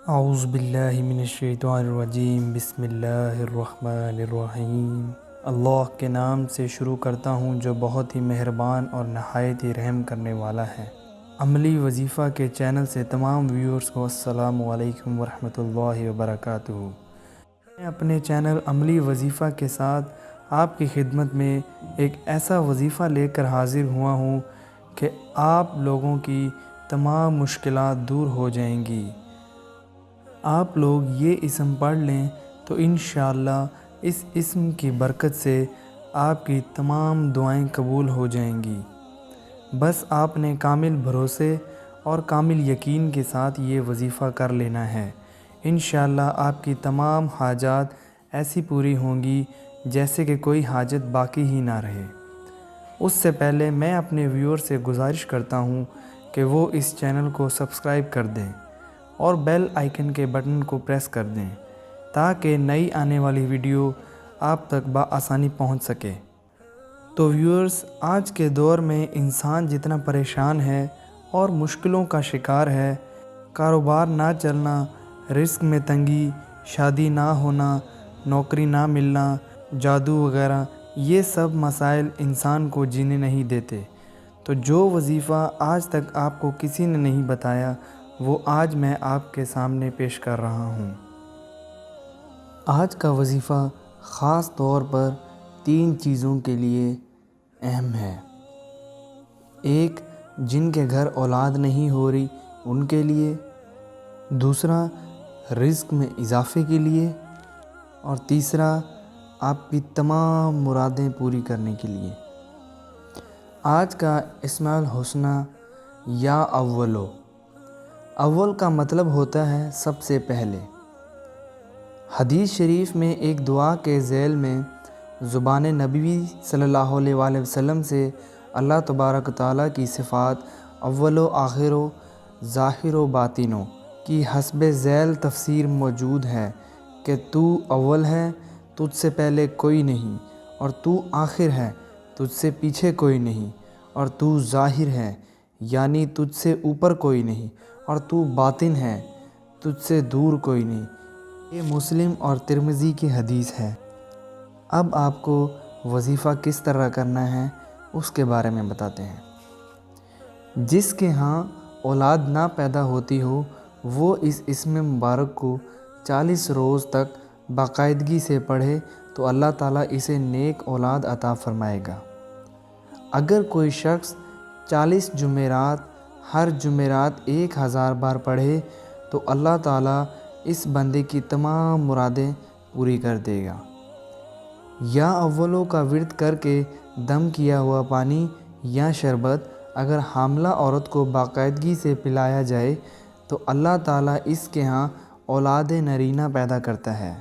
اعوذ باللہ من الشیطان الرجیم، بسم اللہ الرحمن الرحیم۔ اللہ کے نام سے شروع کرتا ہوں جو بہت ہی مہربان اور نہایت ہی رحم کرنے والا ہے۔ عملی وظیفہ کے چینل سے تمام ویورز کو السلام علیکم ورحمۃ اللہ وبرکاتہ۔ میں اپنے چینل عملی وظیفہ کے ساتھ آپ کی خدمت میں ایک ایسا وظیفہ لے کر حاضر ہوا ہوں کہ آپ لوگوں کی تمام مشکلات دور ہو جائیں گی۔ آپ لوگ یہ اسم پڑھ لیں تو انشاءاللہ اس اسم کی برکت سے آپ کی تمام دعائیں قبول ہو جائیں گی۔ بس آپ نے کامل بھروسے اور کامل یقین کے ساتھ یہ وظیفہ کر لینا ہے۔ انشاءاللہ آپ کی تمام حاجات ایسی پوری ہوں گی جیسے کہ کوئی حاجت باقی ہی نہ رہے۔ اس سے پہلے میں اپنے ویور سے گزارش کرتا ہوں کہ وہ اس چینل کو سبسکرائب کر دیں اور بیل آئیکن کے بٹن کو پریس کر دیں تاکہ نئی آنے والی ویڈیو آپ تک بآسانی پہنچ سکے۔ تو ویورز، آج کے دور میں انسان جتنا پریشان ہے اور مشکلوں کا شکار ہے، کاروبار نہ چلنا، رزق میں تنگی، شادی نہ ہونا، نوکری نہ ملنا، جادو وغیرہ، یہ سب مسائل انسان کو جینے نہیں دیتے۔ تو جو وظیفہ آج تک آپ کو کسی نے نہیں بتایا وہ آج میں آپ کے سامنے پیش کر رہا ہوں۔ آج کا وظیفہ خاص طور پر 3 چیزوں کے لیے اہم ہے۔ ایک، جن کے گھر اولاد نہیں ہو رہی ان کے لیے، دوسرا رزق میں اضافے کے لیے، اور تیسرا آپ کی تمام مرادیں پوری کرنے کے لیے۔ آج کا اسماء الحسنی یا اولو۔ اول کا مطلب ہوتا ہے سب سے پہلے۔ حدیث شریف میں ایک دعا کے ذیل میں زبان نبوی صلی اللہ علیہ وآلہ وسلم سے اللہ تبارک و تعالیٰ کی صفات اول و آخر و ظاہر و باطن کی حسب ذیل تفسیر موجود ہے کہ تو اول ہے، تجھ سے پہلے کوئی نہیں، اور تو آخر ہے، تجھ سے پیچھے کوئی نہیں، اور تو ظاہر ہے یعنی تجھ سے اوپر کوئی نہیں، اور تو باطن ہے، تجھ سے دور کوئی نہیں۔ یہ مسلم اور ترمذی کی حدیث ہے۔ اب آپ کو وظیفہ کس طرح کرنا ہے اس کے بارے میں بتاتے ہیں۔ جس کے ہاں اولاد نہ پیدا ہوتی ہو وہ اس اسم مبارک کو 40 روز تک باقاعدگی سے پڑھے تو اللہ تعالیٰ اسے نیک اولاد عطا فرمائے گا۔ اگر کوئی شخص 40 جمعرات ہر جمعرات 1000 بار پڑھے تو اللہ تعالیٰ اس بندے کی تمام مرادیں پوری کر دے گا۔ یا اولوں کا ورد کر کے دم کیا ہوا پانی یا شربت اگر حاملہ عورت کو باقاعدگی سے پلایا جائے تو اللہ تعالیٰ اس کے ہاں اولاد نرینہ پیدا کرتا ہے۔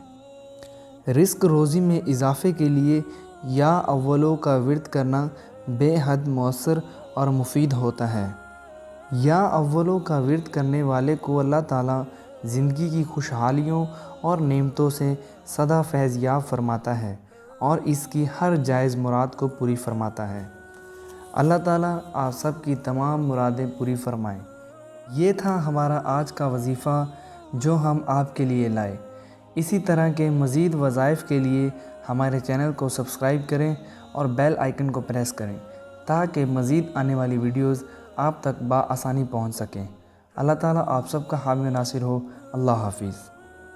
رزق روزی میں اضافے کے لیے یا اولوں کا ورد کرنا بے حد مؤثر اور مفید ہوتا ہے۔ یا اولوں کا ورد کرنے والے کو اللہ تعالیٰ زندگی کی خوشحالیوں اور نعمتوں سے سدا فیض یاب فرماتا ہے اور اس کی ہر جائز مراد کو پوری فرماتا ہے۔ اللہ تعالیٰ آپ سب کی تمام مرادیں پوری فرمائیں۔ یہ تھا ہمارا آج کا وظیفہ جو ہم آپ کے لیے لائے۔ اسی طرح کے مزید وظائف کے لیے ہمارے چینل کو سبسکرائب کریں اور بیل آئیکن کو پریس کریں تاکہ مزید آنے والی ویڈیوز آپ تک بآسانی پہنچ سکیں۔ اللہ تعالیٰ آپ سب کا حامی و ناصر ہو۔ اللہ حافظ۔